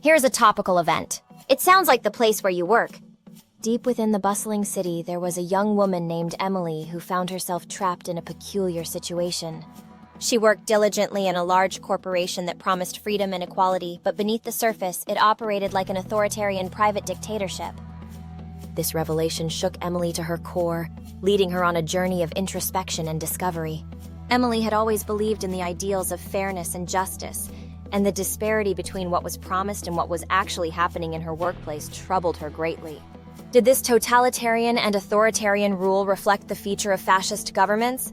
Here's a topical event. It sounds like the place where you work. Deep within the bustling city, there was a young woman named Emily who found herself trapped in a peculiar situation. She worked diligently in a large corporation that promised freedom and equality, but beneath the surface, it operated like an authoritarian private dictatorship. This revelation shook Emily to her core, leading her on a journey of introspection and discovery. Emily had always believed in the ideals of fairness and justice, and the disparity between what was promised and what was actually happening in her workplace troubled her greatly. Did this totalitarian and authoritarian rule reflect the feature of fascist governments?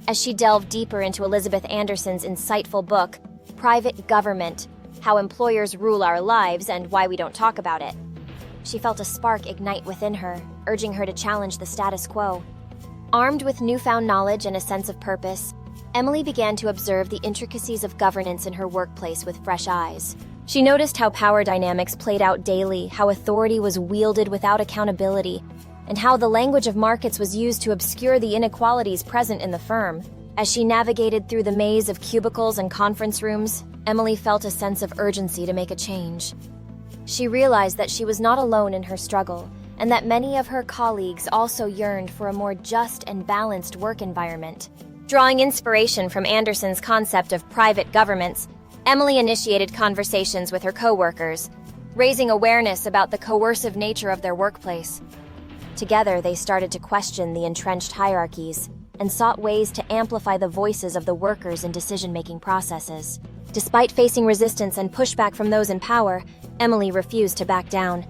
As she delved deeper into Elizabeth Anderson's insightful book, Private Government: How Employers Rule Our Lives and Why We Don't Talk About It, she felt a spark ignite within her, urging her to challenge the status quo. Armed with newfound knowledge and a sense of purpose, Emily began to observe the intricacies of governance in her workplace with fresh eyes. She noticed how power dynamics played out daily, how authority was wielded without accountability, and how the language of markets was used to obscure the inequalities present in the firm. As she navigated through the maze of cubicles and conference rooms, Emily felt a sense of urgency to make a change. She realized that she was not alone in her struggle, and that many of her colleagues also yearned for a more just and balanced work environment. Drawing inspiration from Anderson's concept of private governments, Emily initiated conversations with her coworkers, raising awareness about the coercive nature of their workplace. Together, they started to question the entrenched hierarchies and sought ways to amplify the voices of the workers in decision-making processes. Despite facing resistance and pushback from those in power, Emily refused to back down.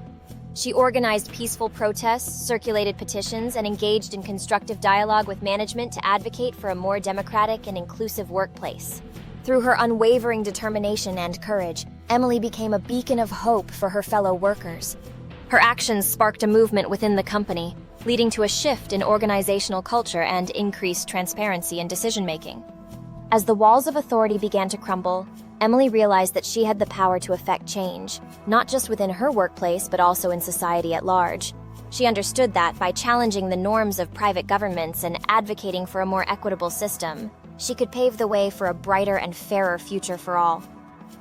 She organized peaceful protests, circulated petitions, and engaged in constructive dialogue with management to advocate for a more democratic and inclusive workplace. Through her unwavering determination and courage, Emily became a beacon of hope for her fellow workers. Her actions sparked a movement within the company, leading to a shift in organizational culture and increased transparency in decision-making. As the walls of authority began to crumble, Emily realized that she had the power to effect change, not just within her workplace, but also in society at large. She understood that by challenging the norms of private governments and advocating for a more equitable system, she could pave the way for a brighter and fairer future for all.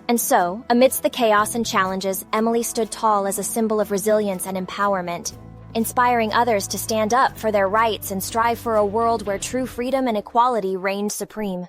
And so, amidst the chaos and challenges, Emily stood tall as a symbol of resilience and empowerment, inspiring others to stand up for their rights and strive for a world where true freedom and equality reigned supreme.